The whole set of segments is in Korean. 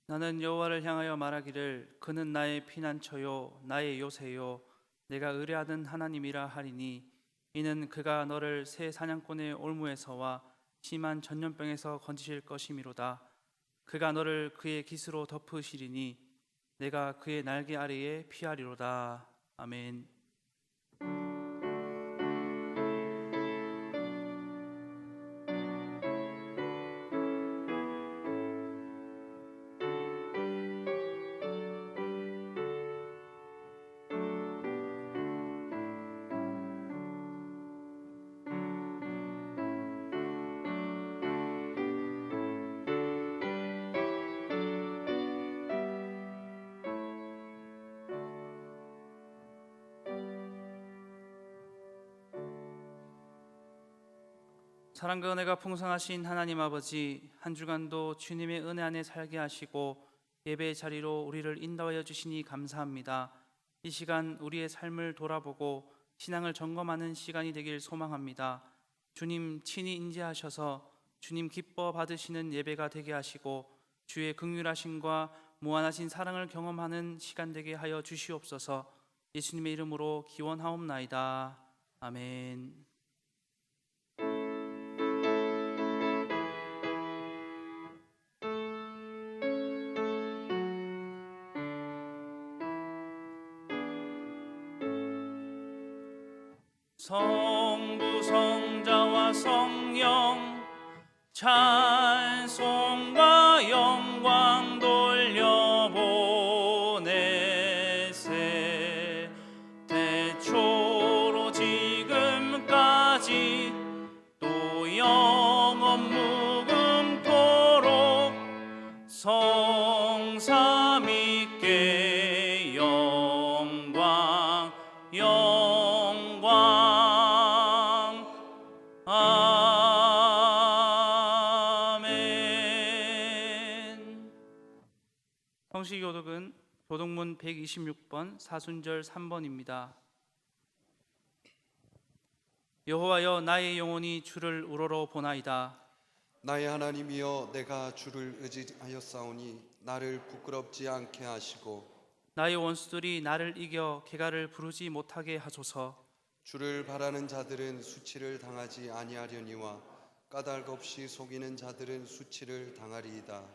나는 여호와를 향하여 말하기를 그는 나의 피난처요 나의 요새요 내가 의뢰하는 하나님이라 하리니 이는 그가 너를 새 사냥꾼의 올무에서와 심한 전염병에서 건지실 것이미로다. 그가 너를 그의 깃으로 덮으시리니 내가 그의 날개 아래에 피하리로다. 아멘. 사랑과 은혜가 풍성하신 하나님 아버지, 한 주간도 주님의 은혜 안에 살게 하시고 예배의 자리로 우리를 인도하여 주시니 감사합니다. 이 시간 우리의 삶을 돌아보고 신앙을 점검하는 시간이 되길 소망합니다. 주님 친히 인지하셔서 주님 기뻐 받으시는 예배가 되게 하시고 주의 긍휼하심과 무한하신 사랑을 경험하는 시간 되게 하여 주시옵소서. 예수님의 이름으로 기원하옵나이다. 아멘. 성부 성자와 성령 찬송과 영광 돌려보내세. 태초로 지금까지 또 영원 무금토록 성삼위께 영광 영광. 아멘. 성시교독은 교독문 126번 사순절 3번입니다. 여호와여, 나의 영혼이 주를 우러러 보나이다. 나의 하나님이여, 내가 주를 의지하였사오니 나를 부끄럽지 않게 하시고 나의 원수들이 나를 이겨 개가를 부르지 못하게 하소서. 주를 바라는 자들은 수치를 당하지 아니하려니와 까닭 없이 속이는 자들은 수치를 당하리이다.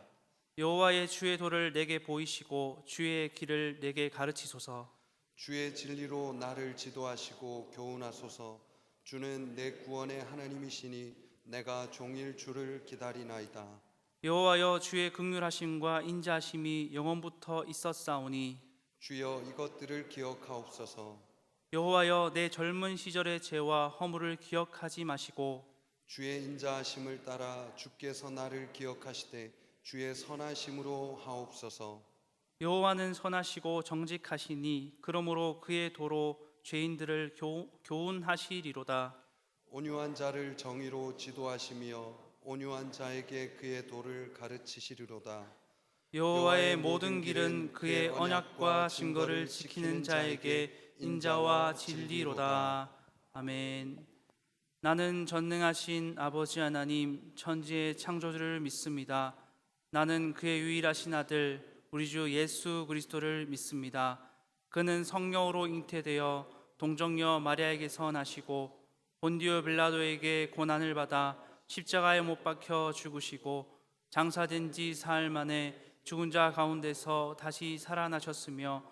여호와의 주의 도를 내게 보이시고 주의 길을 내게 가르치소서. 주의 진리로 나를 지도하시고 교훈하소서. 주는 내 구원의 하나님이시니 내가 종일 주를 기다리나이다. 여호와여, 주의 긍휼하심과 인자하심이 영원부터 있었사오니 주여, 이것들을 기억하옵소서. 여호와여, 내 젊은 시절의 죄와 허물을 기억하지 마시고 주의 인자하심을 따라 주께서 나를 기억하시되 주의 선하심으로 하옵소서. 여호와는 선하시고 정직하시니 그러므로 그의 도로 죄인들을 교훈하시리로다. 온유한 자를 정의로 지도하시며 온유한 자에게 그의 도를 가르치시리로다. 여호와의 모든 길은 그의 언약과 증거를 지키는 자에게 인자와 진리로다. 아멘. 나는 전능하신 아버지 하나님 천지의 창조주를 믿습니다. 나는 그의 유일하신 아들 우리 주 예수 그리스도를 믿습니다. 그는 성령으로 잉태되어 동정녀 마리아에게서 나시고 본디오 빌라도에게 고난을 받아 십자가에 못 박혀 죽으시고 장사된 지 사흘 만에 죽은 자 가운데서 다시 살아나셨으며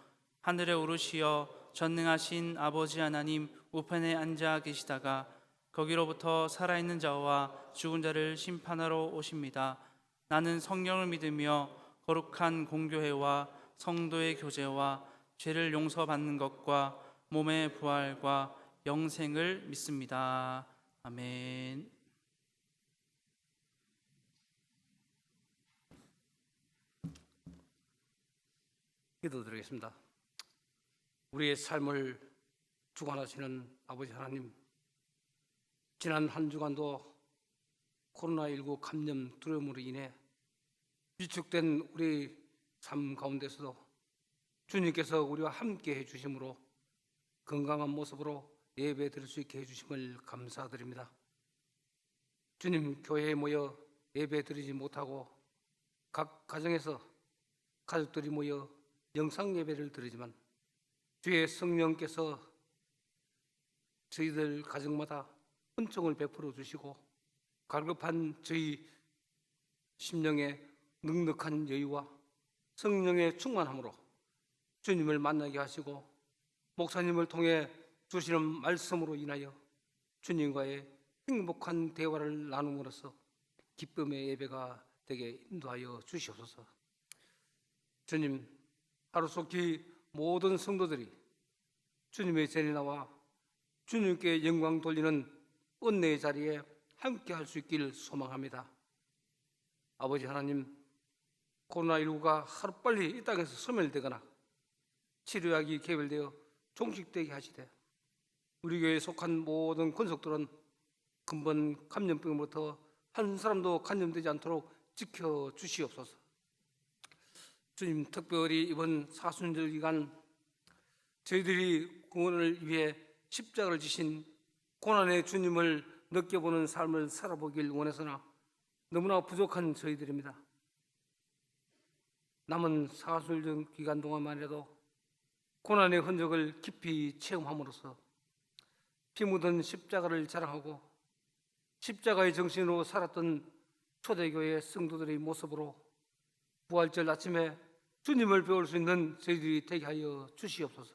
하늘에 오르시어 전능하신 아버지 하나님 우편에 앉아 계시다가 거기로부터 살아있는 자와 죽은 자를 심판하러 오십니다. 나는 성령을 믿으며 거룩한 공교회와 성도의 교제와 죄를 용서받는 것과 몸의 부활과 영생을 믿습니다. 아멘. 기도드리겠습니다. 우리의 삶을 주관하시는 아버지 하나님, 지난 한 주간도 코로나19 감염 두려움으로 인해 위축된 우리 삶 가운데서도 주님께서 우리와 함께 해주심으로 건강한 모습으로 예배 드릴 수 있게 해주심을 감사드립니다. 주님, 교회에 모여 예배 드리지 못하고 각 가정에서 가족들이 모여 영상 예배를 드리지만 주의 성령께서 저희들 가정마다 은총을 베풀어 주시고 갈급한 저희 심령에 넉넉한 여유와 성령의 충만함으로 주님을 만나게 하시고 목사님을 통해 주시는 말씀으로 인하여 주님과의 행복한 대화를 나눔으로써 기쁨의 예배가 되게 인도하여 주시옵소서. 주님, 하루속히 모든 성도들이 주님의 전에 나와 주님께 영광 돌리는 은혜의 자리에 함께 할 수 있기를 소망합니다. 아버지 하나님, 코로나19가 하루빨리 이 땅에서 소멸되거나 치료약이 개발되어 종식되게 하시되 우리 교회에 속한 모든 권속들은 근본 감염병으로부터 한 사람도 감염되지 않도록 지켜주시옵소서. 주님, 특별히 이번 사순절 기간 저희들이 구원을 위해 십자가를 지신 고난의 주님을 느껴보는 삶을 살아보길 원해서나 너무나 부족한 저희들입니다. 남은 사순절 기간 동안만이라도 고난의 흔적을 깊이 체험함으로써 피 묻은 십자가를 자랑하고 십자가의 정신으로 살았던 초대교회 성도들의 모습으로 부활절 아침에 주님을 배울 수 있는 저희들이 되게 하여 주시옵소서.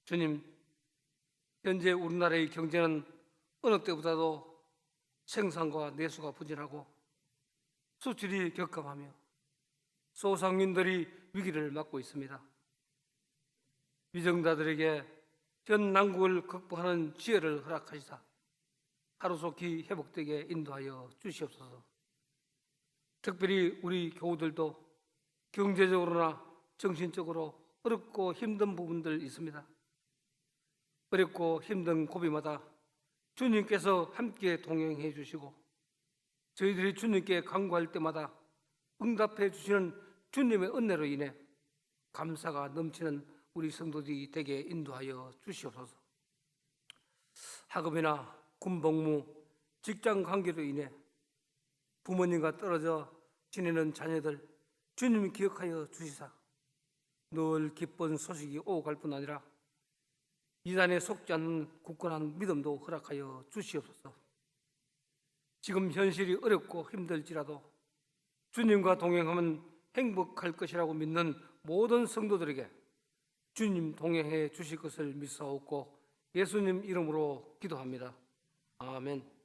주님, 현재 우리나라의 경제는 어느 때보다도 생산과 내수가 부진하고 수출이 격감하며 소상인들이 위기를 맞고 있습니다. 위정자들에게 현 난국을 극복하는 지혜를 허락하시사 하루속히 회복되게 인도하여 주시옵소서. 특별히 우리 교우들도 경제적으로나 정신적으로 어렵고 힘든 부분들 있습니다. 어렵고 힘든 고비마다 주님께서 함께 동행해 주시고 저희들이 주님께 간구할 때마다 응답해 주시는 주님의 은혜로 인해 감사가 넘치는 우리 성도들이 되게 인도하여 주시옵소서. 학업이나 군복무, 직장 관계로 인해 부모님과 떨어져 지내는 자녀들 주님이 기억하여 주시사 늘 기쁜 소식이 오고 갈 뿐 아니라 이단에 속지 않는 굳건한 믿음도 허락하여 주시옵소서. 지금 현실이 어렵고 힘들지라도 주님과 동행하면 행복할 것이라고 믿는 모든 성도들에게 주님 동행해 주실 것을 믿사옵고 예수님 이름으로 기도합니다. 아멘.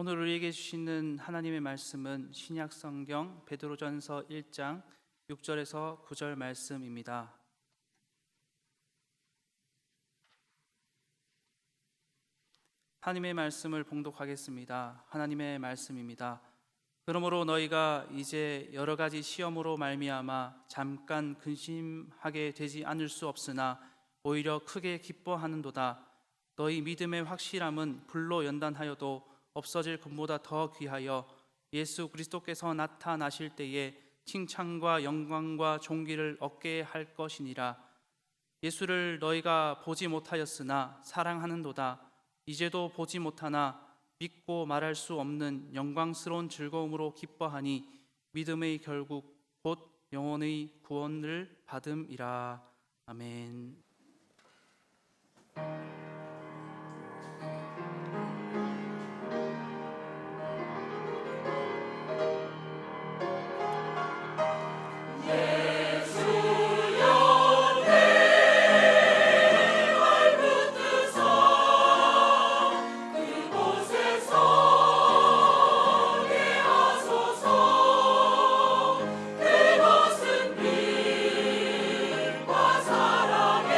오늘 우리에게 주시는 하나님의 말씀은 신약 성경 베드로전서 1장 6절에서 9절 말씀입니다. 하나님의 말씀을 봉독하겠습니다. 하나님의 말씀입니다. 그러므로 너희가 이제 여러 가지 시험으로 말미암아 잠깐 근심하게 되지 않을 수 없으나 오히려 크게 기뻐하는도다. 너희 믿음의 확실함은 불로 연단하여도 없어질 금보다 더 귀하여 예수 그리스도께서 나타나실 때에 칭찬과 영광과 존귀를 얻게 할 것이니라. 예수를 너희가 보지 못하였으나 사랑하는도다. 이제도 보지 못하나 믿고 말할 수 없는 영광스러운 즐거움으로 기뻐하니 믿음의 결국 곧 영혼의 구원을 받음이라. 아멘. 사랑의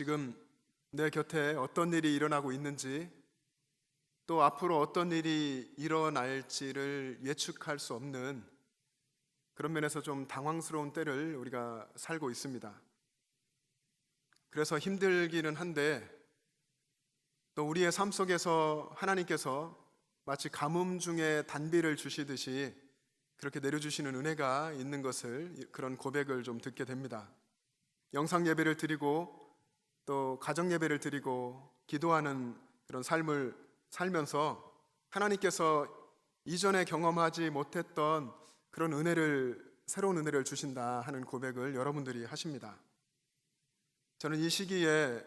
지금 내 곁에 어떤 일이 일어나고 있는지, 또 앞으로 어떤 일이 일어날지를 예측할 수 없는 그런 면에서 좀 당황스러운 때를 우리가 살고 있습니다. 그래서 힘들기는 한데, 또 우리의 삶 속에서 하나님께서 마치 가뭄 중에 단비를 주시듯이 그렇게 내려주시는 은혜가 있는 것을, 그런 고백을 좀 듣게 됩니다. 영상 예배를 드리고 또 가정 예배를 드리고 기도하는 그런 삶을 살면서 하나님께서 이전에 경험하지 못했던 그런 새로운 은혜를 주신다 하는 고백을 여러분들이 하십니다. 저는 이 시기에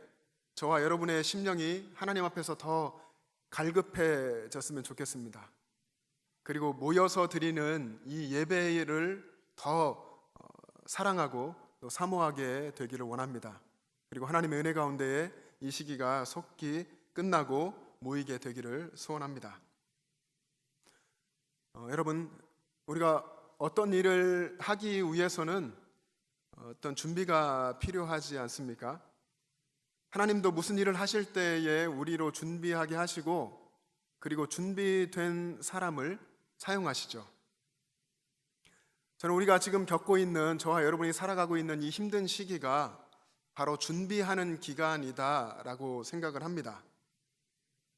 저와 여러분의 심령이 하나님 앞에서 더 갈급해졌으면 좋겠습니다. 그리고 모여서 드리는 이 예배를 더 사랑하고 또 사모하게 되기를 원합니다. 그리고 하나님의 은혜 가운데에 이 시기가 속히 끝나고 모이게 되기를 소원합니다. 여러분, 우리가 어떤 일을 하기 위해서는 어떤 준비가 필요하지 않습니까? 하나님도 무슨 일을 하실 때에 우리로 준비하게 하시고, 그리고 준비된 사람을 사용하시죠. 저는 우리가 지금 겪고 있는, 저와 여러분이 살아가고 있는 이 힘든 시기가 바로 준비하는 기간이다라고 생각을 합니다.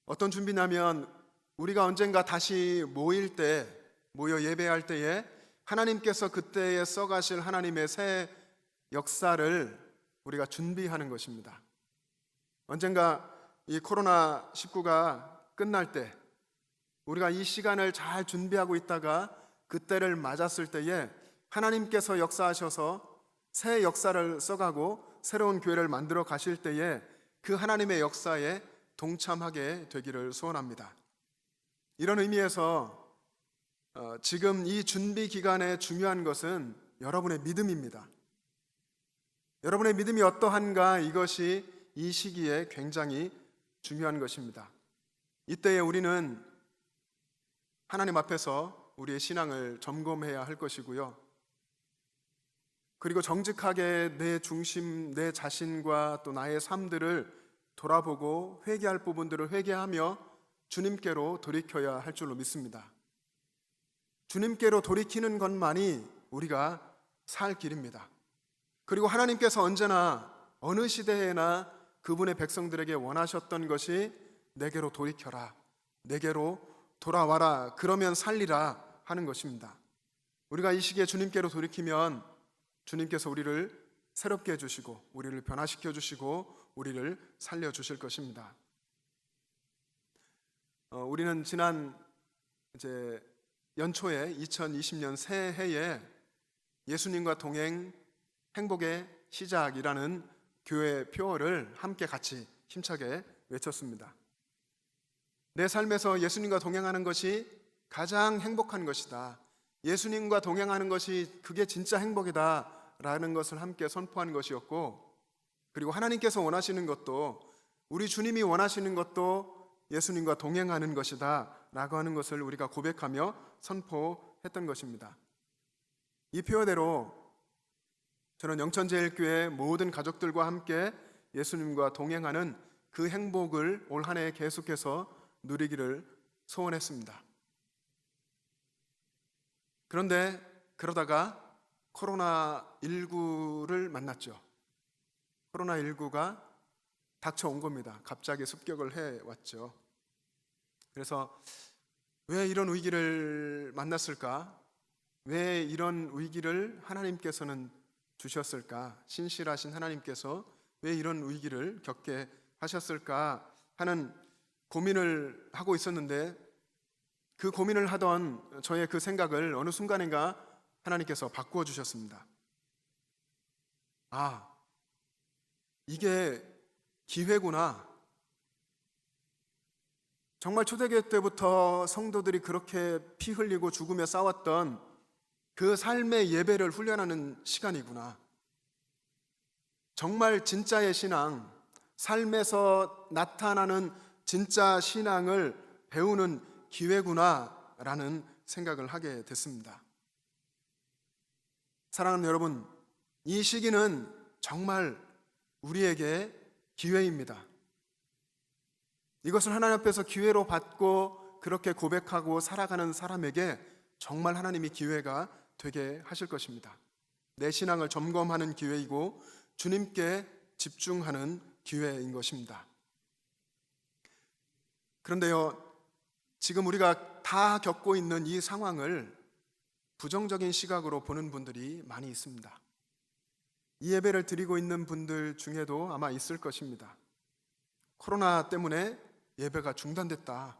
어떤 준비냐면, 우리가 언젠가 다시 모여 예배할 때에 하나님께서 그때에 써가실 하나님의 새 역사를 우리가 준비하는 것입니다. 언젠가 이 코로나19가 끝날 때 우리가 이 시간을 잘 준비하고 있다가 그때를 맞았을 때에 하나님께서 역사하셔서 새 역사를 써가고 새로운 교회를 만들어 가실 때에 그 하나님의 역사에 동참하게 되기를 소원합니다. 이런 의미에서 지금 이 준비 기간에 중요한 것은 여러분의 믿음입니다. 여러분의 믿음이 어떠한가, 이것이 이 시기에 굉장히 중요한 것입니다. 이때에 우리는 하나님 앞에서 우리의 신앙을 점검해야 할 것이고요. 그리고 정직하게 내 중심, 내 자신과 또 나의 삶들을 돌아보고 회개할 부분들을 회개하며 주님께로 돌이켜야 할 줄로 믿습니다. 주님께로 돌이키는 것만이 우리가 살 길입니다. 그리고 하나님께서 언제나 어느 시대에나 그분의 백성들에게 원하셨던 것이 내게로 돌이켜라, 내게로 돌아와라, 그러면 살리라 하는 것입니다. 우리가 이 시기에 주님께로 돌이키면 주님께서 우리를 새롭게 해주시고 우리를 변화시켜 주시고 우리를 살려주실 것입니다. 우리는 지난 연초에 2020년 새해에 예수님과 동행 행복의 시작이라는 교회 표어를 함께 같이 힘차게 외쳤습니다. 내 삶에서 예수님과 동행하는 것이 가장 행복한 것이다, 예수님과 동행하는 것이 그게 진짜 행복이다 라는 것을 함께 선포한 것이었고, 그리고 하나님께서 원하시는 것도, 우리 주님이 원하시는 것도 예수님과 동행하는 것이다 라고 하는 것을 우리가 고백하며 선포했던 것입니다. 이 표어대로 저는 영천제일교회 모든 가족들과 함께 예수님과 동행하는 그 행복을 올 한 해 계속해서 누리기를 소원했습니다. 그런데 그러다가 코로나19를 만났죠. 코로나19가 닥쳐온 겁니다. 갑자기 습격을 해왔죠. 그래서 왜 이런 위기를 만났을까? 왜 이런 위기를 하나님께서는 주셨을까? 신실하신 하나님께서 왜 이런 위기를 겪게 하셨을까 하는 고민을 하고 있었는데, 그 고민을 하던 저의 그 생각을 어느 순간인가 하나님께서 바꾸어 주셨습니다. 아, 이게 기회구나. 정말 초대교회 때부터 성도들이 그렇게 피 흘리고 죽으며 싸웠던 그 삶의 예배를 훈련하는 시간이구나. 정말 진짜의 신앙, 삶에서 나타나는 진짜 신앙을 배우는 기회구나 라는 생각을 하게 됐습니다. 사랑하는 여러분, 이 시기는 정말 우리에게 기회입니다. 이것을 하나님 앞에서 기회로 받고 그렇게 고백하고 살아가는 사람에게 정말 하나님이 기회가 되게 하실 것입니다. 내 신앙을 점검하는 기회이고 주님께 집중하는 기회인 것입니다. 그런데요, 지금 우리가 다 겪고 있는 이 상황을 부정적인 시각으로 보는 분들이 많이 있습니다. 이 예배를 드리고 있는 분들 중에도 아마 있을 것입니다. 코로나 때문에 예배가 중단됐다.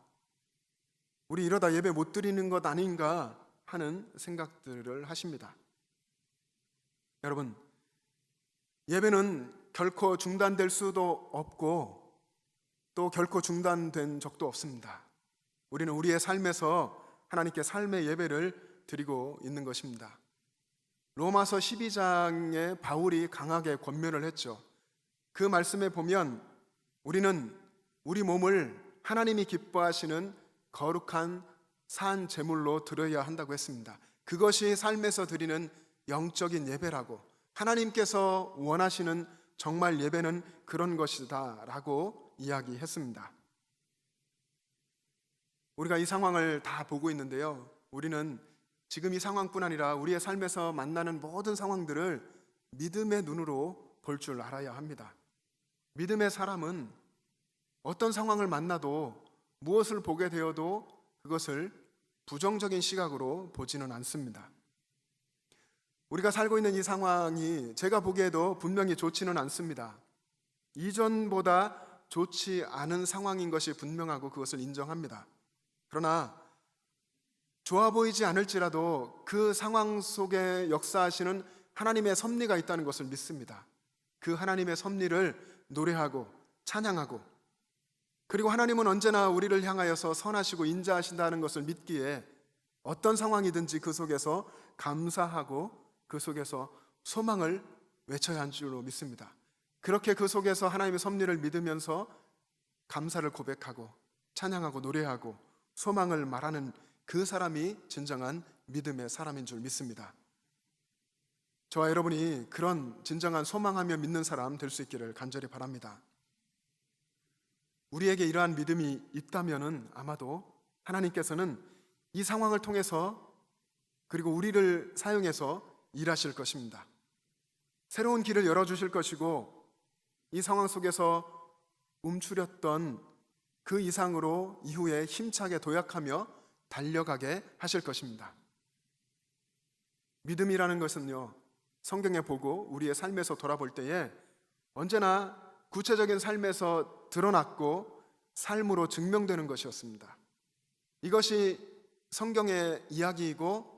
우리 이러다 예배 못 드리는 것 아닌가 하는 생각들을 하십니다. 여러분, 예배는 결코 중단될 수도 없고 또 결코 중단된 적도 없습니다. 우리는 우리의 삶에서 하나님께 삶의 예배를 드리고 있는 것입니다. 로마서 12장에 바울이 강하게 권면을 했죠. 그 말씀에 보면 우리는 우리 몸을 하나님이 기뻐하시는 거룩한 산 제물로 드려야 한다고 했습니다. 그것이 삶에서 드리는 영적인 예배라고, 하나님께서 원하시는 정말 예배는 그런 것이다 라고 이야기했습니다. 우리가 이 상황을 다 보고 있는데요, 우리는 지금 이 상황뿐 아니라 우리의 삶에서 만나는 모든 상황들을 믿음의 눈으로 볼 줄 알아야 합니다. 믿음의 사람은 어떤 상황을 만나도 무엇을 보게 되어도 그것을 부정적인 시각으로 보지는 않습니다. 우리가 살고 있는 이 상황이 제가 보기에도 분명히 좋지는 않습니다. 이전보다 좋지 않은 상황인 것이 분명하고 그것을 인정합니다. 그러나 좋아 보이지 않을지라도 그 상황 속에 역사하시는 하나님의 섭리가 있다는 것을 믿습니다. 그 하나님의 섭리를 노래하고 찬양하고, 그리고 하나님은 언제나 우리를 향하여서 선하시고 인자하신다는 것을 믿기에 어떤 상황이든지 그 속에서 감사하고 그 속에서 소망을 외쳐야 할 줄로 믿습니다. 그렇게 그 속에서 하나님의 섭리를 믿으면서 감사를 고백하고 찬양하고 노래하고 소망을 말하는 그 사람이 진정한 믿음의 사람인 줄 믿습니다. 저와 여러분이 그런 진정한 소망하며 믿는 사람 될 수 있기를 간절히 바랍니다. 우리에게 이러한 믿음이 있다면은 아마도 하나님께서는 이 상황을 통해서 그리고 우리를 사용해서 일하실 것입니다. 새로운 길을 열어주실 것이고 이 상황 속에서 움츠렸던 그 이상으로 이후에 힘차게 도약하며 달려가게 하실 것입니다. 믿음이라는 것은요, 성경에 보고 우리의 삶에서 돌아볼 때에 언제나 구체적인 삶에서 드러났고 삶으로 증명되는 것이었습니다. 이것이 성경의 이야기이고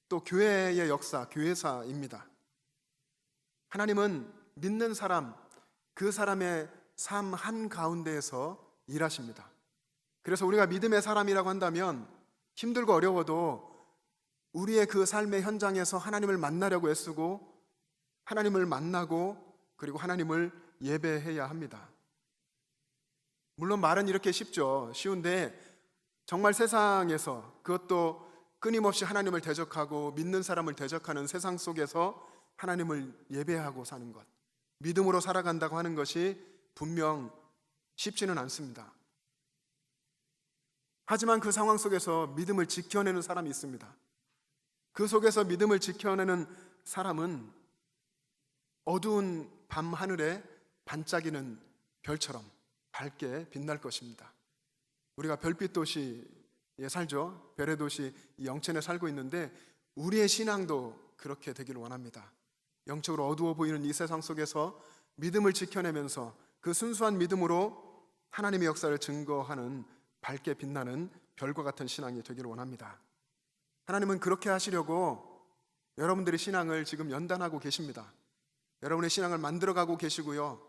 또 교회의 역사, 교회사입니다. 하나님은 믿는 사람, 그 사람의 삶 한가운데에서 일하십니다. 그래서 우리가 믿음의 사람이라고 한다면 힘들고 어려워도 우리의 그 삶의 현장에서 하나님을 만나려고 애쓰고 하나님을 만나고 그리고 하나님을 예배해야 합니다. 물론 말은 이렇게 쉬운데 정말 세상에서, 그것도 끊임없이 하나님을 대적하고 믿는 사람을 대적하는 세상 속에서 하나님을 예배하고 사는 것, 믿음으로 살아간다고 하는 것이 분명 쉽지는 않습니다. 하지만 그 상황 속에서 믿음을 지켜내는 사람이 있습니다. 그 속에서 믿음을 지켜내는 사람은 어두운 밤 하늘에 반짝이는 별처럼 밝게 빛날 것입니다. 우리가 별빛 도시에 살죠. 별의 도시 영천에 살고 있는데 우리의 신앙도 그렇게 되기를 원합니다. 영적으로 어두워 보이는 이 세상 속에서 믿음을 지켜내면서 그 순수한 믿음으로 하나님의 역사를 증거하는 밝게 빛나는 별과 같은 신앙이 되기를 원합니다. 하나님은 그렇게 하시려고 여러분들의 신앙을 지금 연단하고 계십니다. 여러분의 신앙을 만들어가고 계시고요,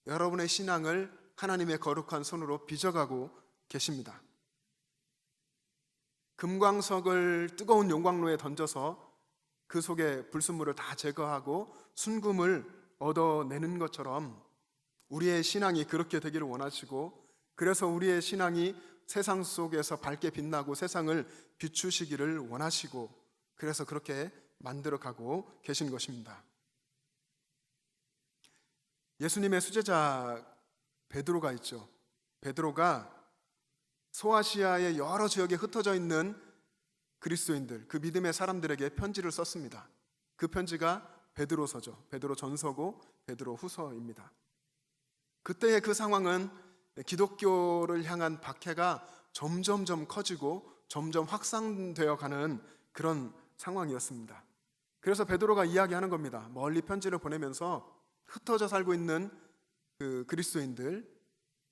여러분의 신앙을 하나님의 거룩한 손으로 빚어가고 계십니다. 금광석을 뜨거운 용광로에 던져서 그 속에 불순물을 다 제거하고 순금을 얻어내는 것처럼 우리의 신앙이 그렇게 되기를 원하시고, 그래서 우리의 신앙이 세상 속에서 밝게 빛나고 세상을 비추시기를 원하시고, 그래서 그렇게 만들어가고 계신 것입니다. 예수님의 수제자 베드로가 있죠. 베드로가 소아시아의 여러 지역에 흩어져 있는 그리스도인들, 그 믿음의 사람들에게 편지를 썼습니다. 그 편지가 베드로서죠. 베드로 전서고 베드로 후서입니다. 그때의 그 상황은 기독교를 향한 박해가 점점점 커지고 점점 확산되어 가는 그런 상황이었습니다. 그래서 베드로가 이야기하는 겁니다. 멀리 편지를 보내면서 흩어져 살고 있는 그 그리스도인들,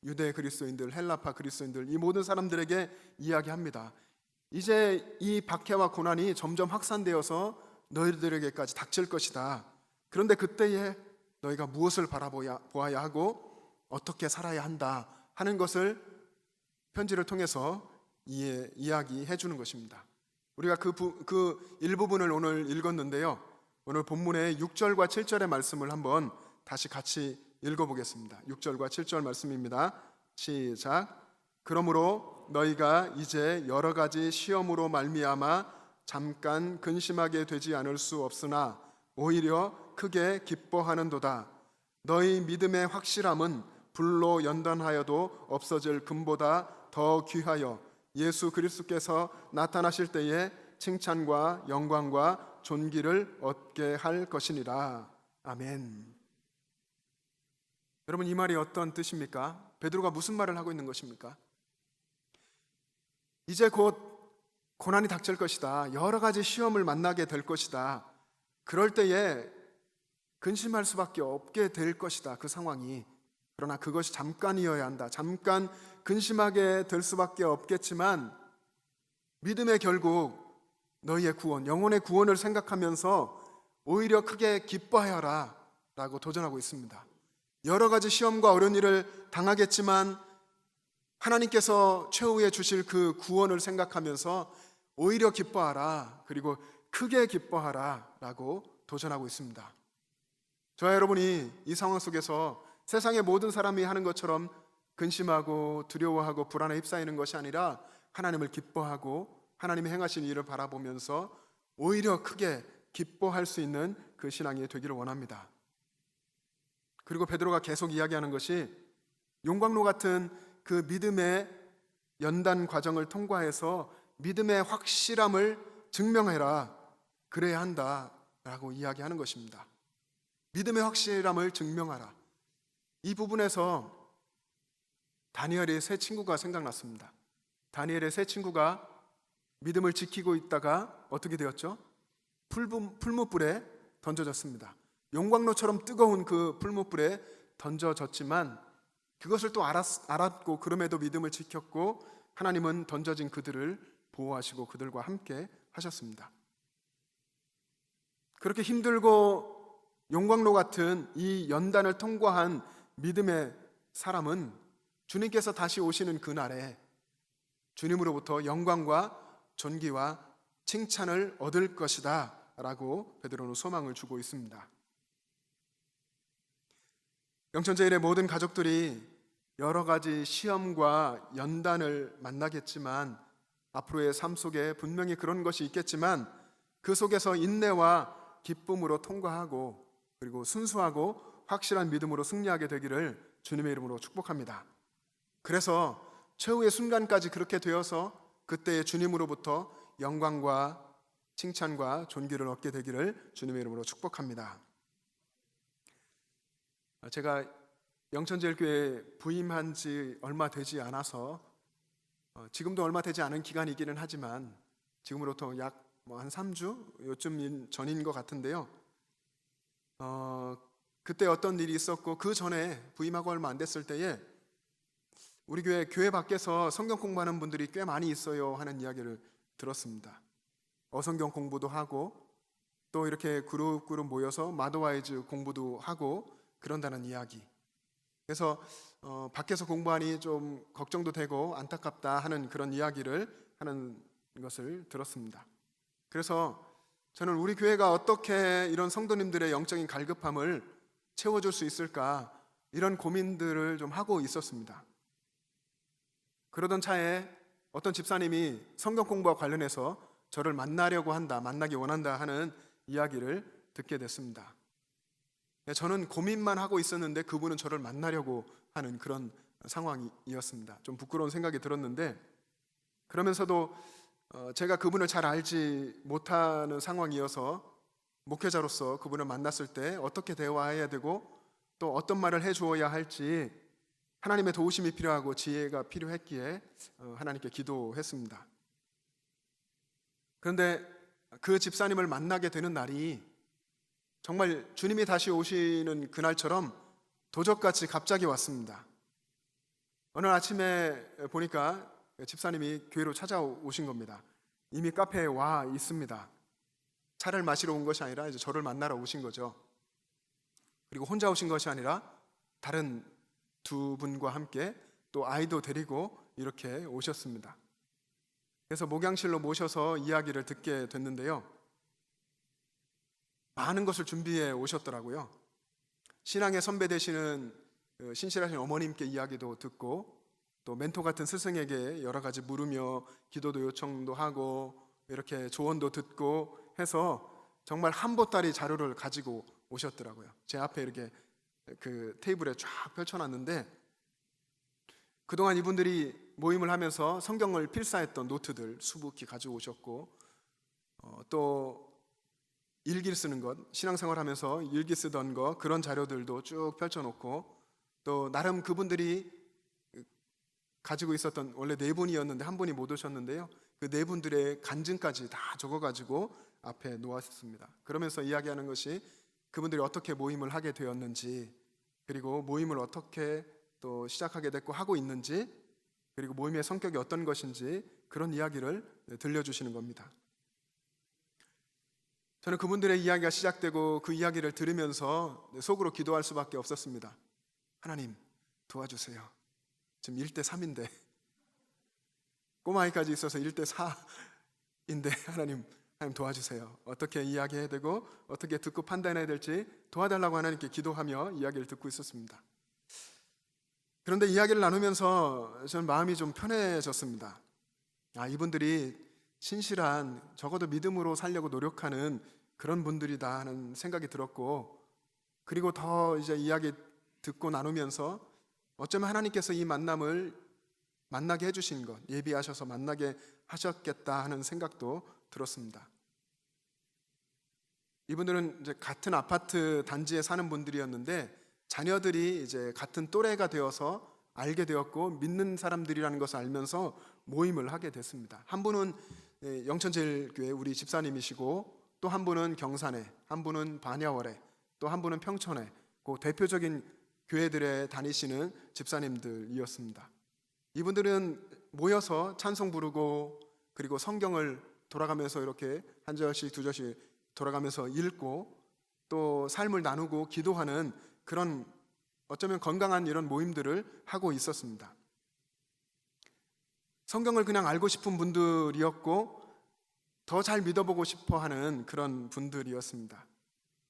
유대 그리스도인들, 헬라파 그리스도인들, 이 모든 사람들에게 이야기합니다. 이제 이 박해와 고난이 점점 확산되어서 너희들에게까지 닥칠 것이다. 그런데 그때에 너희가 무엇을 바라보아야 하고 어떻게 살아야 한다 하는 것을 편지를 통해서 이야기해 주는 것입니다. 우리가 그 일부분을 오늘 읽었는데요. 오늘 본문의 6절과 7절의 말씀을 한번 다시 같이 읽어보겠습니다. 6절과 7절 말씀입니다. 시작. 그러므로 너희가 이제 여러 가지 시험으로 말미암아 잠깐 근심하게 되지 않을 수 없으나 오히려 크게 기뻐하는도다. 너희 믿음의 확실함은 불로 연단하여도 없어질 금보다 더 귀하여 예수 그리스도께서 나타나실 때에 칭찬과 영광과 존귀를 얻게 할 것이니라. 아멘. 여러분, 이 말이 어떤 뜻입니까? 베드로가 무슨 말을 하고 있는 것입니까? 이제 곧 고난이 닥칠 것이다. 여러 가지 시험을 만나게 될 것이다. 그럴 때에 근심할 수밖에 없게 될 것이다. 그 상황이. 그러나 그것이 잠깐이어야 한다. 잠깐 근심하게 될 수밖에 없겠지만 믿음의 결국 너희의 구원, 영혼의 구원을 생각하면서 오히려 크게 기뻐하여라 라고 도전하고 있습니다. 여러 가지 시험과 어려운 일을 당하겠지만 하나님께서 최후에 주실 그 구원을 생각하면서 오히려 기뻐하라, 그리고 크게 기뻐하라 라고 도전하고 있습니다. 저와 여러분이 이 상황 속에서 세상의 모든 사람이 하는 것처럼 근심하고 두려워하고 불안에 휩싸이는 것이 아니라 하나님을 기뻐하고 하나님이 행하신 일을 바라보면서 오히려 크게 기뻐할 수 있는 그 신앙이 되기를 원합니다. 그리고 베드로가 계속 이야기하는 것이 용광로 같은 그 믿음의 연단 과정을 통과해서 믿음의 확실함을 증명해라. 그래야 한다라고 이야기하는 것입니다. 믿음의 확실함을 증명하라. 이 부분에서 다니엘의 세 친구가 생각났습니다. 다니엘의 세 친구가 믿음을 지키고 있다가 어떻게 되었죠? 풀무불에 던져졌습니다. 용광로처럼 뜨거운 그 풀무불에 던져졌지만 그것을 또 알았고 그럼에도 믿음을 지켰고 하나님은 던져진 그들을 보호하시고 그들과 함께 하셨습니다. 그렇게 힘들고 용광로 같은 이 연단을 통과한 믿음의 사람은 주님께서 다시 오시는 그날에 주님으로부터 영광과 존귀와 칭찬을 얻을 것이다 라고 베드로는 소망을 주고 있습니다. 영천제일의 모든 가족들이 여러 가지 시험과 연단을 만나겠지만 앞으로의 삶 속에 분명히 그런 것이 있겠지만 그 속에서 인내와 기쁨으로 통과하고 그리고 순수하고 확실한 믿음으로 승리하게 되기를 주님의 이름으로 축복합니다. 그래서 최후의 순간까지 그렇게 되어서 그때의 주님으로부터 영광과 칭찬과 존귀를 얻게 되기를 주님의 이름으로 축복합니다. 제가 영천제일교회에 부임한 지 얼마 되지 않아서 지금도 얼마 되지 않은 기간이기는 하지만 지금으로부터 약 한 3주 요쯤 전인 것 같은데요. 그때 어떤 일이 있었고 그 전에 부임하고 얼마 안 됐을 때에 우리 교회 밖에서 성경 공부하는 분들이 꽤 많이 있어요 하는 이야기를 들었습니다. 어성경 공부도 하고 또 이렇게 그룹 모여서 마더와이즈 공부도 하고 그런다는 이야기. 그래서 밖에서 공부하니 좀 걱정도 되고 안타깝다 하는 그런 이야기를 하는 것을 들었습니다. 그래서 저는 우리 교회가 어떻게 이런 성도님들의 영적인 갈급함을 채워줄 수 있을까 이런 고민들을 좀 하고 있었습니다. 그러던 차에 어떤 집사님이 성경 공부와 관련해서 저를 만나려고 한다, 만나기 원한다 하는 이야기를 듣게 됐습니다. 저는 고민만 하고 있었는데 그분은 저를 만나려고 하는 그런 상황이었습니다. 좀 부끄러운 생각이 들었는데, 그러면서도 제가 그분을 잘 알지 못하는 상황이어서 목회자로서 그분을 만났을 때 어떻게 대화해야 되고 또 어떤 말을 해주어야 할지 하나님의 도우심이 필요하고 지혜가 필요했기에 하나님께 기도했습니다. 그런데 그 집사님을 만나게 되는 날이 정말 주님이 다시 오시는 그날처럼 도적같이 갑자기 왔습니다. 어느 아침에 보니까 집사님이 교회로 찾아오신 겁니다. 이미 카페에 와 있습니다. 차를 마시러 온 것이 아니라 이제 저를 만나러 오신 거죠. 그리고 혼자 오신 것이 아니라 다른 두 분과 함께 또 아이도 데리고 이렇게 오셨습니다. 그래서 목양실로 모셔서 이야기를 듣게 됐는데요. 많은 것을 준비해 오셨더라고요. 신앙의 선배 되시는 신실하신 어머님께 이야기도 듣고 또 멘토 같은 스승에게 여러 가지 물으며 기도도 요청도 하고 이렇게 조언도 듣고 해서 정말 한 보따리 자료를 가지고 오셨더라고요. 제 앞에 이렇게 그 테이블에 쫙 펼쳐놨는데 그동안 이분들이 모임을 하면서 성경을 필사했던 노트들 수북히 가지고 오셨고 또 일기를 쓰는 것, 신앙생활 하면서 일기 쓰던 거 그런 자료들도 쭉 펼쳐놓고 또 나름 그분들이 가지고 있었던 원래 네 분이었는데 한 분이 못 오셨는데요. 그 네 분들의 간증까지 다 적어가지고 앞에 놓았습니다. 그러면서 이야기하는 것이 그분들이 어떻게 모임을 하게 되었는지 그리고 모임을 어떻게 또 시작하게 됐고 하고 있는지 그리고 모임의 성격이 어떤 것인지 그런 이야기를 들려주시는 겁니다. 저는 그분들의 이야기가 시작되고 그 이야기를 들으면서 속으로 기도할 수밖에 없었습니다. 하나님 도와주세요. 지금 1대 3인데 꼬마아이까지 있어서 1대 4인데 하나님 도와주세요. 어떻게 이야기해야 되고 어떻게 듣고 판단해야 될지 도와달라고 하나님께 기도하며 이야기를 듣고 있었습니다. 그런데 이야기를 나누면서 저는 마음이 좀 편해졌습니다. 이분들이 신실한 적어도 믿음으로 살려고 노력하는 그런 분들이다 하는 생각이 들었고 그리고 더 이제 이야기 듣고 나누면서 어쩌면 하나님께서 이 만남을 만나게 해주신 것, 예비하셔서 만나게 하셨겠다 하는 생각도 들었습니다. 이분들은 이제 같은 아파트 단지에 사는 분들이었는데 자녀들이 이제 같은 또래가 되어서 알게 되었고 믿는 사람들이라는 것을 알면서 모임을 하게 됐습니다. 한 분은 영천제일교회 우리 집사님이시고 또 한 분은 경산에, 한 분은 반야월에, 또 한 분은 평촌에 그 대표적인 교회들에 다니시는 집사님들이었습니다. 이분들은 모여서 찬송 부르고 그리고 성경을 돌아가면서 이렇게 한 절씩 두 절씩 돌아가면서 읽고 또 삶을 나누고 기도하는 그런 어쩌면 건강한 이런 모임들을 하고 있었습니다. 성경을 그냥 알고 싶은 분들이었고 더 잘 믿어보고 싶어 하는 그런 분들이었습니다.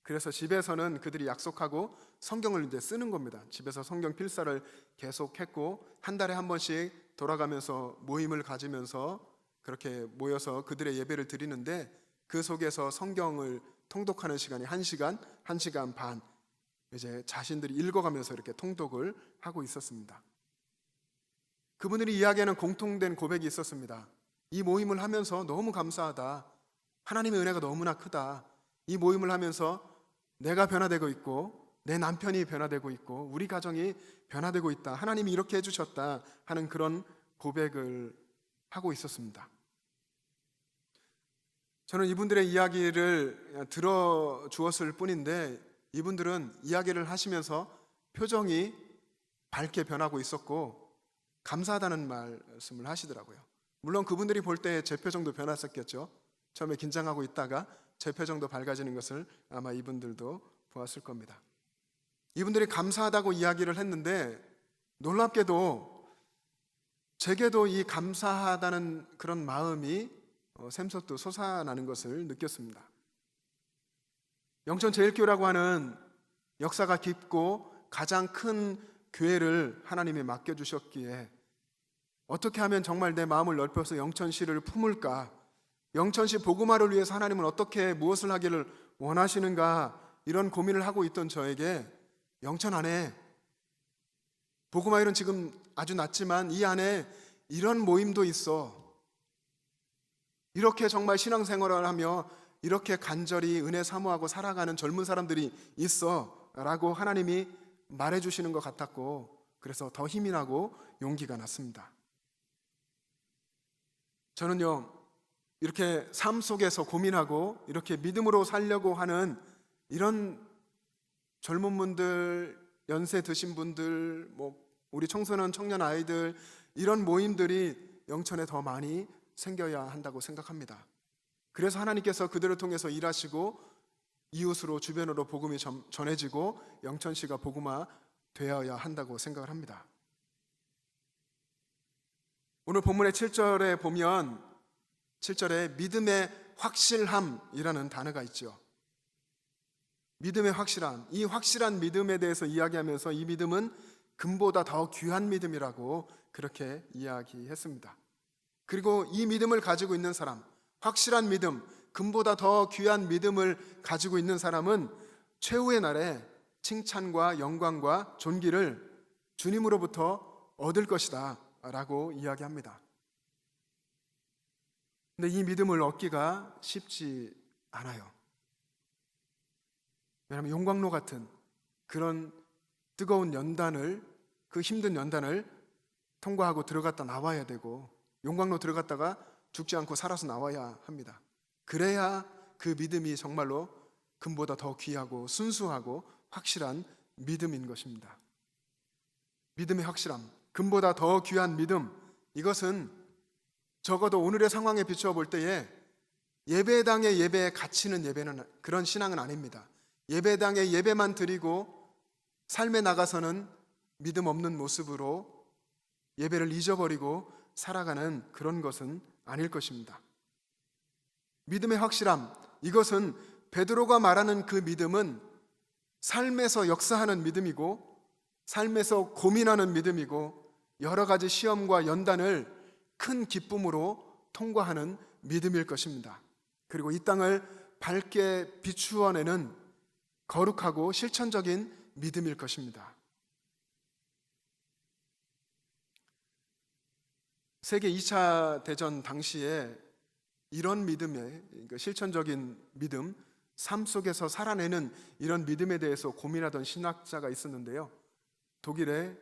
그래서 집에서는 그들이 약속하고 성경을 이제 쓰는 겁니다. 집에서 성경 필사를 계속했고 한 달에 한 번씩 돌아가면서 모임을 가지면서 그렇게 모여서 그들의 예배를 드리는데 그 속에서 성경을 통독하는 시간이 1시간, 1시간 반 이제 자신들이 읽어가면서 이렇게 통독을 하고 있었습니다. 그분들이 이야기하는 공통된 고백이 있었습니다. 이 모임을 하면서 너무 감사하다. 하나님의 은혜가 너무나 크다. 이 모임을 하면서 내가 변화되고 있고 내 남편이 변화되고 있고 우리 가정이 변화되고 있다. 하나님이 이렇게 해주셨다 하는 그런 고백을 하고 있었습니다. 저는 이분들의 이야기를 들어주었을 뿐인데 이분들은 이야기를 하시면서 표정이 밝게 변하고 있었고 감사하다는 말씀을 하시더라고요. 물론 그분들이 볼 때 제 표정도 변했었겠죠. 처음에 긴장하고 있다가 제 표정도 밝아지는 것을 아마 이분들도 보았을 겁니다. 이분들이 감사하다고 이야기를 했는데 놀랍게도 제게도 이 감사하다는 그런 마음이 샘솟듯 솟아나는 것을 느꼈습니다. 영천제일교회라고 하는 역사가 깊고 가장 큰 교회를 하나님이 맡겨주셨기에 어떻게 하면 정말 내 마음을 넓혀서 영천시를 품을까? 영천시 복음화를 위해서 하나님은 어떻게 무엇을 하기를 원하시는가? 이런 고민을 하고 있던 저에게 영천 안에 복음화일은 지금 아주 낮지만 이 안에 이런 모임도 있어. 이렇게 정말 신앙생활을 하며 이렇게 간절히 은혜 사모하고 살아가는 젊은 사람들이 있어 라고 하나님이 말해주시는 것 같았고, 그래서 더 힘이 나고 용기가 났습니다. 저는요, 이렇게 삶 속에서 고민하고 이렇게 믿음으로 살려고 하는 이런 젊은 분들, 연세 드신 분들, 우리 청소년, 청년 아이들, 이런 모임들이 영천에 더 많이 생겨야 한다고 생각합니다. 그래서 하나님께서 그들을 통해서 일하시고 이웃으로, 주변으로 복음이 전해지고 영천시가 복음화 되어야 한다고 생각을 합니다. 오늘 본문의 7절에 보면 7절에 믿음의 확실함이라는 단어가 있죠. 믿음의 확실함, 이 확실한 믿음에 대해서 이야기하면서 이 믿음은 금보다 더 귀한 믿음이라고 그렇게 이야기했습니다. 그리고 이 믿음을 가지고 있는 사람, 확실한 믿음, 금보다 더 귀한 믿음을 가지고 있는 사람은 최후의 날에 칭찬과 영광과 존귀를 주님으로부터 얻을 것이다 라고 이야기합니다. 근데 이 믿음을 얻기가 쉽지 않아요. 왜냐하면 용광로 같은 그런 뜨거운 연단을, 그 힘든 연단을 통과하고 들어갔다 나와야 되고, 용광로 들어갔다가 죽지 않고 살아서 나와야 합니다. 그래야 그 믿음이 정말로 금보다 더 귀하고 순수하고 확실한 믿음인 것입니다. 믿음의 확실함, 금보다 더 귀한 믿음, 이것은 적어도 오늘의 상황에 비추어 볼 때에 예배당의 예배에 갇히는 예배는, 그런 신앙은 아닙니다. 예배당의 예배만 드리고 삶에 나가서는 믿음 없는 모습으로 예배를 잊어버리고 살아가는 그런 것은 아닐 것입니다. 믿음의 확실함, 이것은 베드로가 말하는 그 믿음은 삶에서 역사하는 믿음이고, 삶에서 고민하는 믿음이고, 여러 가지 시험과 연단을 큰 기쁨으로 통과하는 믿음일 것입니다. 그리고 이 땅을 밝게 비추어내는 거룩하고 실천적인 믿음일 것입니다. 세계 2차 대전 당시에 이런 믿음의, 실천적인 믿음, 삶 속에서 살아내는 이런 믿음에 대해서 고민하던 신학자가 있었는데요. 독일의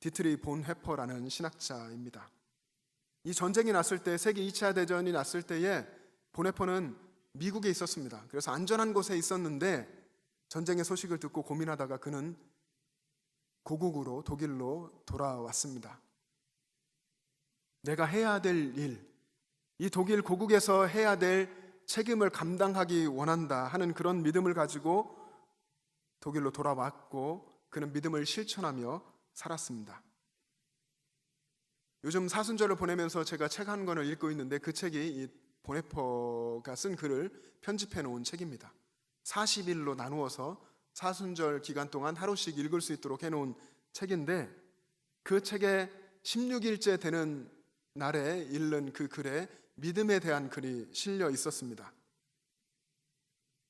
디트리 본 헤퍼라는 신학자입니다. 이 전쟁이 났을 때, 세계 2차 대전이 났을 때에 본 헤퍼는 미국에 있었습니다. 그래서 안전한 곳에 있었는데 전쟁의 소식을 듣고 고민하다가 그는 고국으로, 독일로 돌아왔습니다. 내가 해야 될 일, 이 독일 고국에서 해야 될 책임을 감당하기 원한다 하는 그런 믿음을 가지고 독일로 돌아왔고, 그는 믿음을 실천하며 살았습니다. 요즘 사순절을 보내면서 제가 책 한 권을 읽고 있는데, 그 책이 이 보네퍼가 쓴 글을 편집해 놓은 책입니다. 40일로 나누어서 사순절 기간 동안 하루씩 읽을 수 있도록 해놓은 책인데, 그 책에 16일째 되는 날에 읽는 그 글에 믿음에 대한 글이 실려 있었습니다.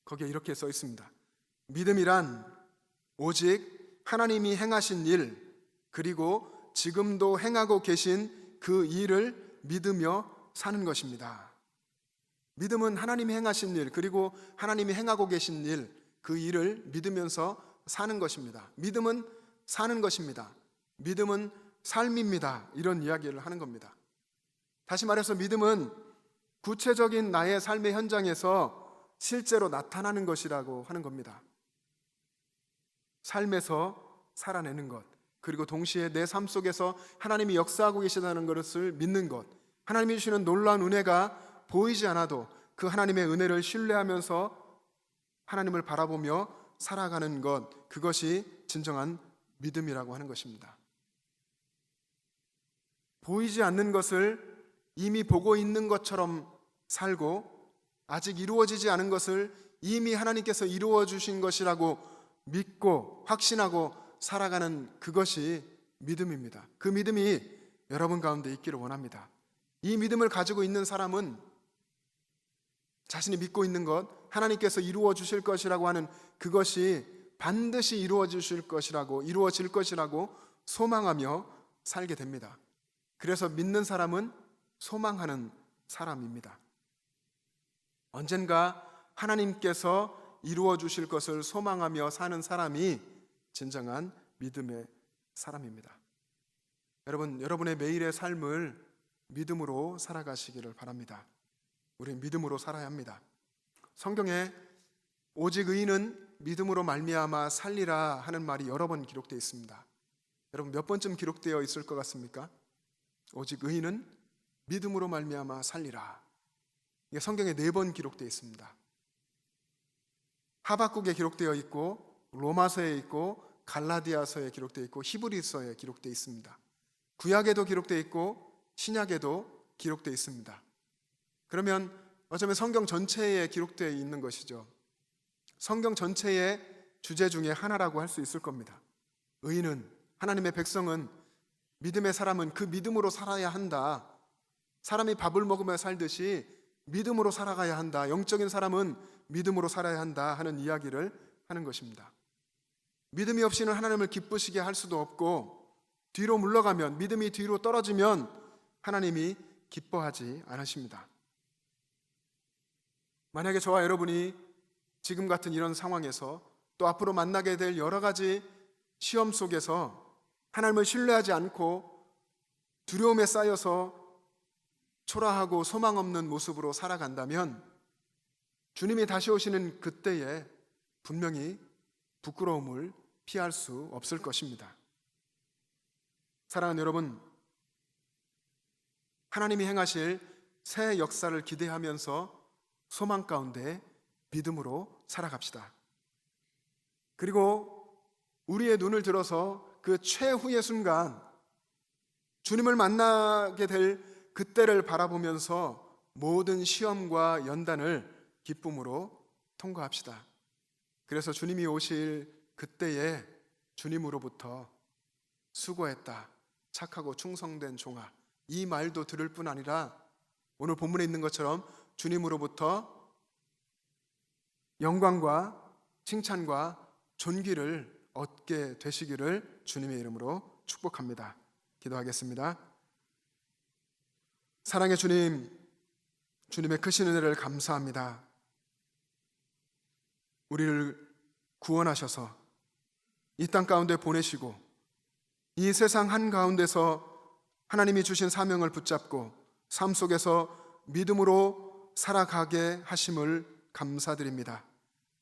거기에 이렇게 써 있습니다. 믿음이란 오직 하나님이 행하신 일, 그리고 지금도 행하고 계신 그 일을 믿으며 사는 것입니다. 믿음은 하나님이 행하신 일, 그리고 하나님이 행하고 계신 일, 그 일을 믿으면서 사는 것입니다. 믿음은 사는 것입니다. 믿음은 삶입니다. 이런 이야기를 하는 겁니다. 다시 말해서 믿음은 구체적인 나의 삶의 현장에서 실제로 나타나는 것이라고 하는 겁니다. 삶에서 살아내는 것, 그리고 동시에 내 삶 속에서 하나님이 역사하고 계시다는 것을 믿는 것, 하나님이 주시는 놀라운 은혜가 보이지 않아도 그 하나님의 은혜를 신뢰하면서 하나님을 바라보며 살아가는 것, 그것이 진정한 믿음이라고 하는 것입니다. 보이지 않는 것을 이미 보고 있는 것처럼 살고, 아직 이루어지지 않은 것을 이미 하나님께서 이루어 주신 것이라고 믿고 확신하고 살아가는 그것이 믿음입니다. 그 믿음이 여러분 가운데 있기를 원합니다. 이 믿음을 가지고 있는 사람은 자신이 믿고 있는 것, 하나님께서 이루어 주실 것이라고 하는 그것이 반드시 이루어질 것이라고 소망하며 살게 됩니다. 그래서 믿는 사람은 소망하는 사람입니다. 언젠가 하나님께서 이루어 주실 것을 소망하며 사는 사람이 진정한 믿음의 사람입니다. 여러분, 여러분의 매일의 삶을 믿음으로 살아가시기를 바랍니다. 우리는 믿음으로 살아야 합니다. 성경에 오직 의인은 믿음으로 말미암아 살리라 하는 말이 여러 번 기록되어 있습니다. 여러분, 몇 번쯤 기록되어 있을 것 같습니까? 오직 의인은 믿음으로 말미암아 살리라. 이게 성경에 4번 기록되어 있습니다. 하박국에 기록되어 있고, 로마서에 있고, 갈라디아서에 기록되어 있고, 히브리서에 기록되어 있습니다. 구약에도 기록되어 있고 신약에도 기록되어 있습니다. 그러면 어쩌면 성경 전체에 기록되어 있는 것이죠. 성경 전체의 주제 중에 하나라고 할 수 있을 겁니다. 의인은, 하나님의 백성은, 믿음의 사람은 그 믿음으로 살아야 한다. 사람이 밥을 먹으며 살듯이 믿음으로 살아가야 한다. 영적인 사람은 믿음으로 살아야 한다 하는 이야기를 하는 것입니다. 믿음이 없이는 하나님을 기쁘시게 할 수도 없고, 뒤로 물러가면, 믿음이 뒤로 떨어지면 하나님이 기뻐하지 않으십니다. 만약에 저와 여러분이 지금 같은 이런 상황에서 또 앞으로 만나게 될 여러 가지 시험 속에서 하나님을 신뢰하지 않고 두려움에 쌓여서 초라하고 소망 없는 모습으로 살아간다면 주님이 다시 오시는 그때에 분명히 부끄러움을 피할 수 없을 것입니다. 사랑하는 여러분, 하나님이 행하실 새 역사를 기대하면서 소망 가운데 믿음으로 살아갑시다. 그리고 우리의 눈을 들어서 그 최후의 순간, 주님을 만나게 될 그때를 바라보면서 모든 시험과 연단을 기쁨으로 통과합시다. 그래서 주님이 오실 그때에 주님으로부터 수고했다, 착하고 충성된 종아, 이 말도 들을 뿐 아니라 오늘 본문에 있는 것처럼 주님으로부터 영광과 칭찬과 존귀를 얻게 되시기를 주님의 이름으로 축복합니다. 기도하겠습니다. 사랑의 주님, 주님의 크신 은혜를 감사합니다. 우리를 구원하셔서 이 땅 가운데 보내시고 이 세상 한가운데서 하나님이 주신 사명을 붙잡고 삶 속에서 믿음으로 살아가게 하심을 감사드립니다.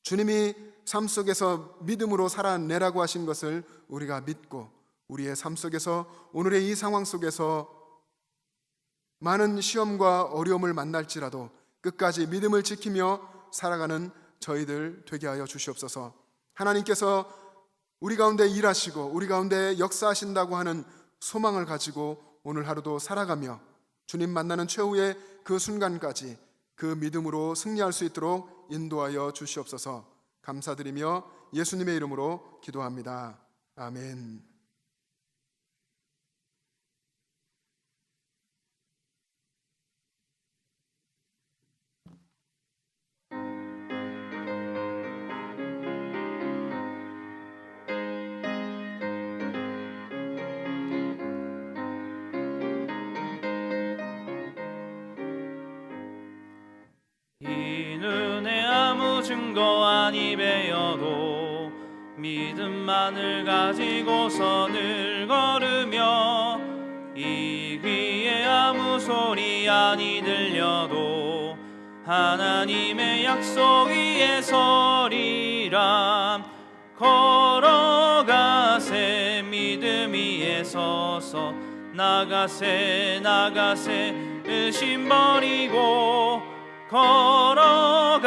주님이 삶 속에서 믿음으로 살아내라고 하신 것을 우리가 믿고 우리의 삶 속에서 오늘의 이 상황 속에서 많은 시험과 어려움을 만날지라도 끝까지 믿음을 지키며 살아가는 저희들 되게 하여 주시옵소서. 하나님께서 우리 가운데 일하시고 우리 가운데 역사하신다고 하는 소망을 가지고 오늘 하루도 살아가며 주님 만나는 최후의 그 순간까지 그 믿음으로 승리할 수 있도록 인도하여 주시옵소서. 감사드리며 예수님의 이름으로 기도합니다. 아멘. 이 눈에 아무 증거 아니 배어도 믿음만을 가지고서 늘 걸으며 이 귀에 아무 소리 아니 들려도 하나님의 약속 위에 서리라. 걸어가세 믿음 위에 서서 나가세 나가세 의심 버리고 걸어가세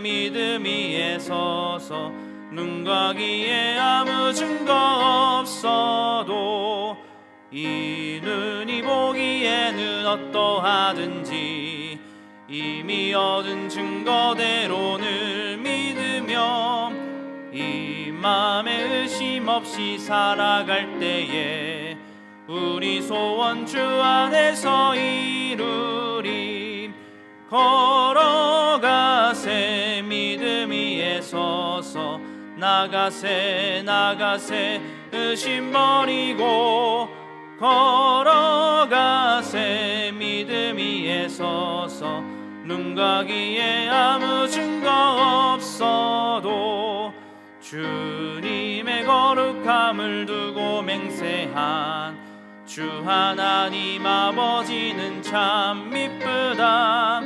믿음 위에 서서 눈과 귀에 아무 증거 없어도 이 눈이 보기에는 어떠하든지 이미 얻은 증거대로 늘 믿으며 이 맘에 의심 없이 살아갈 때에 우리 소원 주 안에서 이루리. 걸어가세 믿음 위에 서서 나가세 나가세 의심 버리고 걸어가세. 믿음 위에 서서 눈 가기에 아무 증거 없어도 주님의 거룩함을 두고 맹세한 주 하나님 아버지는 참 미쁘다.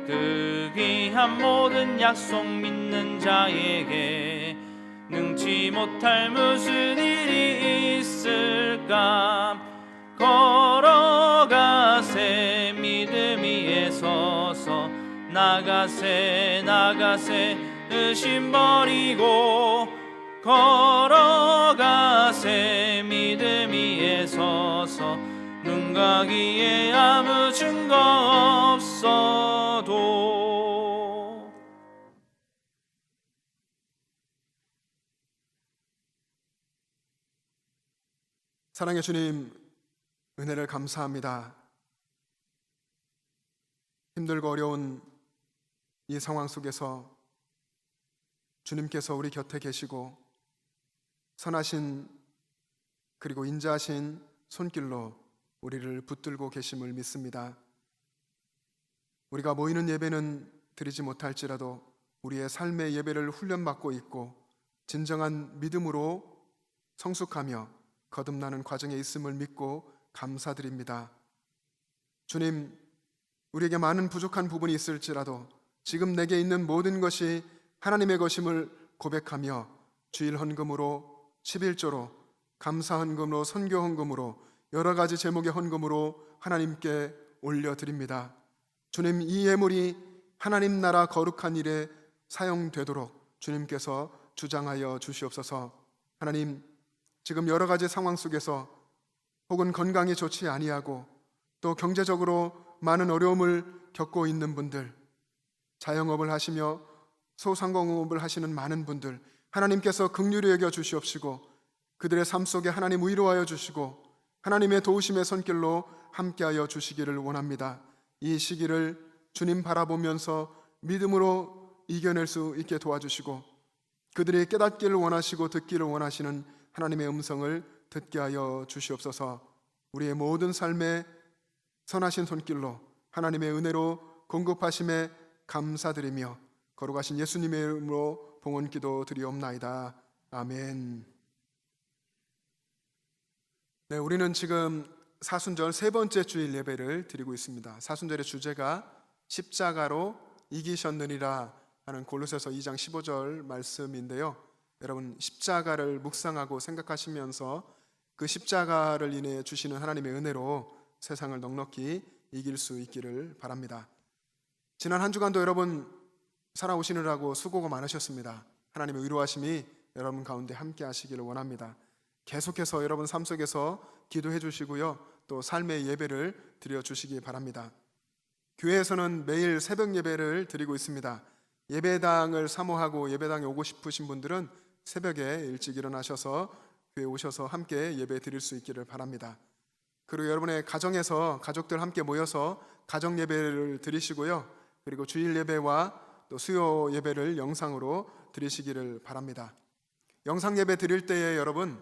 그 귀한 모든 약속 믿는 자에게 능치 못할 무슨 일이 있을까. 걸어가세. 믿음 위에 서서 나가세 의심 버리고 걸어가세. 믿음 위에 서서 눈 가기에 아무 증거 없어도. 사랑의 주님, 은혜를 감사합니다. 힘들고 어려운 이 상황 속에서 주님께서 우리 곁에 계시고 선하신 그리고 인자하신 손길로 우리를 붙들고 계심을 믿습니다. 우리가 모이는 예배는 드리지 못할지라도 우리의 삶의 예배를 훈련받고 있고 진정한 믿음으로 성숙하며 거듭나는 과정에 있음을 믿고 감사드립니다. 주님, 우리에게 많은 부족한 부분이 있을지라도 지금 내게 있는 모든 것이 하나님의 것임을 고백하며 주일 헌금으로, 11조로, 감사 헌금으로, 선교 헌금으로, 여러 가지 제목의 헌금으로 하나님께 올려드립니다. 주님, 이 예물이 하나님 나라 거룩한 일에 사용되도록 주님께서 주장하여 주시옵소서. 하나님, 지금 여러 가지 상황 속에서 혹은 건강이 좋지 아니하고 또 경제적으로 많은 어려움을 겪고 있는 분들, 자영업을 하시며 소상공업을 하시는 많은 분들, 하나님께서 긍휼히 여겨 주시옵시고 그들의 삶 속에 하나님 위로하여 주시고 하나님의 도우심의 손길로 함께하여 주시기를 원합니다. 이 시기를 주님 바라보면서 믿음으로 이겨낼 수 있게 도와주시고 그들이 깨닫기를 원하시고 듣기를 원하시는 하나님의 음성을 듣게 하여 주시옵소서. 우리의 모든 삶에 선하신 손길로 하나님의 은혜로 공급하심에 감사드리며 거룩하신 예수님의 이름으로 봉헌 기도 드리옵나이다. 아멘. 네, 우리는 지금 사순절 세 번째 주일 예배를 드리고 있습니다. 사순절의 주제가 십자가로 이기셨느니라 하는 골로새서 2장 15절 말씀인데요. 여러분, 십자가를 묵상하고 생각하시면서 그 십자가를 인해 주시는 하나님의 은혜로 세상을 넉넉히 이길 수 있기를 바랍니다. 지난 한 주간도 여러분 살아오시느라고 수고가 많으셨습니다. 하나님의 위로하심이 여러분 가운데 함께 하시기를 원합니다. 계속해서 여러분 삶 속에서 기도해 주시고요, 또 삶의 예배를 드려 주시기 바랍니다. 교회에서는 매일 새벽 예배를 드리고 있습니다. 예배당을 사모하고 예배당에 오고 싶으신 분들은 새벽에 일찍 일어나셔서 교회에 오셔서 함께 예배 드릴 수 있기를 바랍니다. 그리고 여러분의 가정에서 가족들 함께 모여서 가정 예배를 드리시고요, 그리고 주일 예배와 또 수요 예배를 영상으로 드리시기를 바랍니다. 영상 예배 드릴 때에 여러분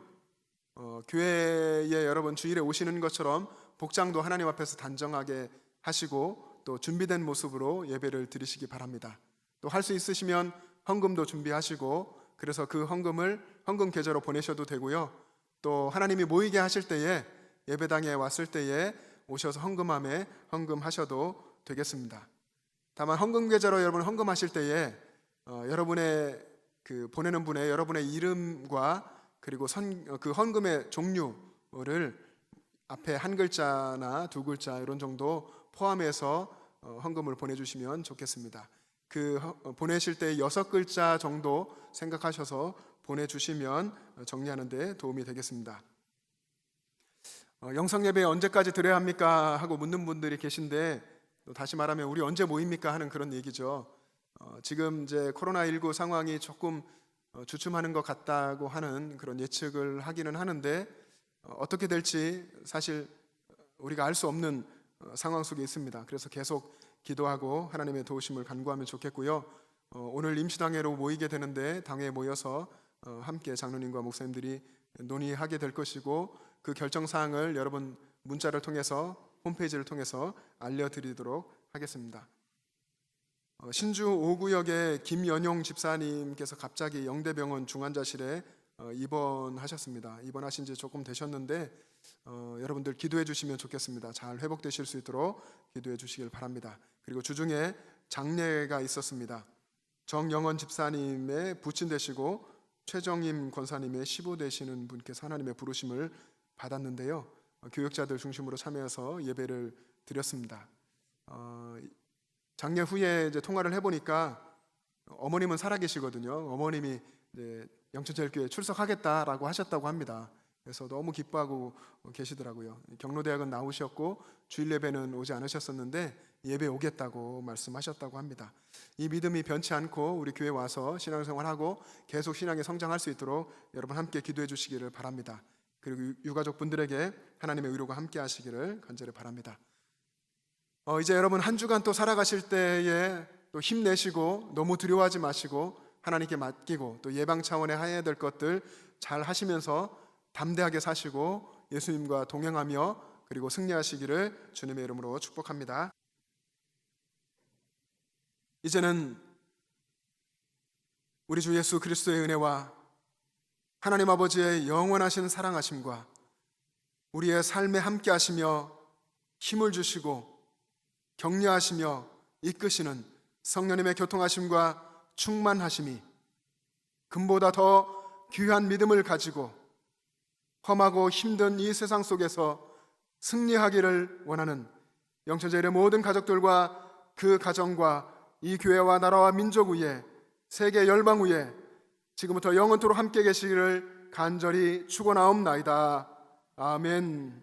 교회에 여러분 주일에 오시는 것처럼 복장도 하나님 앞에서 단정하게 하시고 또 준비된 모습으로 예배를 드리시기 바랍니다. 또 할 수 있으시면 헌금도 준비하시고 그래서 그 헌금을 헌금 계좌로 보내셔도 되고요, 또 하나님이 모이게 하실 때에 예배당에 왔을 때에 오셔서 헌금함에 헌금하셔도 되겠습니다. 다만 헌금 계좌로 여러분 헌금하실 때에 여러분의 그 보내는 분의 여러분의 이름과 그리고 그 헌금의 종류를 앞에 한 글자나 두 글자 이런 정도 포함해서 헌금을 보내주시면 좋겠습니다. 그 보내실 때 6글자 정도 생각하셔서 보내주시면 정리하는 데 도움이 되겠습니다. 영상 예배 언제까지 드려야 합니까? 하고 묻는 분들이 계신데, 다시 말하면 우리 언제 모입니까? 하는 그런 얘기죠. 지금 이제 코로나19 상황이 조금 주춤하는 것 같다고 하는 그런 예측을 하기는 하는데 어떻게 될지 사실 우리가 알 수 없는 상황 속에 있습니다. 그래서 계속 기도하고 하나님의 도우심을 간구하면 좋겠고요. 오늘 임시당회로 모이게 되는데 당회에 모여서 함께 장로님과 목사님들이 논의하게 될 것이고 그 결정 사항을 여러분 문자를 통해서 홈페이지를 통해서 알려드리도록 하겠습니다. 신주 5구역의 김연용 집사님께서 갑자기 영대병원 중환자실에 입원하셨습니다. 입원하신 지 조금 되셨는데 여러분들 기도해 주시면 좋겠습니다. 잘 회복되실 수 있도록 기도해 주시길 바랍니다. 그리고 주중에 장례가 있었습니다. 정영원 집사님의 부친 되시고 최정임 권사님의 시부 되시는 분께서 하나님의 부르심을 받았는데요. 교역자들 중심으로 참여해서 예배를 드렸습니다. 장례 후에 이제 통화를 해보니까 어머님은 살아계시거든요. 어머님이 이제 영천제일교회 출석하겠다라고 하셨다고 합니다. 그래서 너무 기뻐하고 계시더라고요. 경로대학은 나오셨고 주일 예배는 오지 않으셨었는데 예배 오겠다고 말씀하셨다고 합니다. 이 믿음이 변치 않고 우리 교회 와서 신앙생활하고 계속 신앙에 성장할 수 있도록 여러분 함께 기도해 주시기를 바랍니다. 그리고 유가족 분들에게 하나님의 위로가 함께 하시기를 간절히 바랍니다. 이제 여러분 한 주간 또 살아가실 때에 또 힘내시고 너무 두려워하지 마시고 하나님께 맡기고 또 예방 차원에 해야 될 것들 잘 하시면서 담대하게 사시고 예수님과 동행하며 그리고 승리하시기를 주님의 이름으로 축복합니다. 이제는 우리 주 예수 그리스도의 은혜와 하나님 아버지의 영원하신 사랑하심과 우리의 삶에 함께 하시며 힘을 주시고 격려하시며 이끄시는 성령님의 교통하심과 충만하심이 금보다 더 귀한 믿음을 가지고 험하고 힘든 이 세상 속에서 승리하기를 원하는 영천제일의 모든 가족들과 그 가정과 이 교회와 나라와 민족 위에 세계 열방 위에 지금부터 영원토록 함께 계시기를 간절히 축원하옵나이다. 아멘.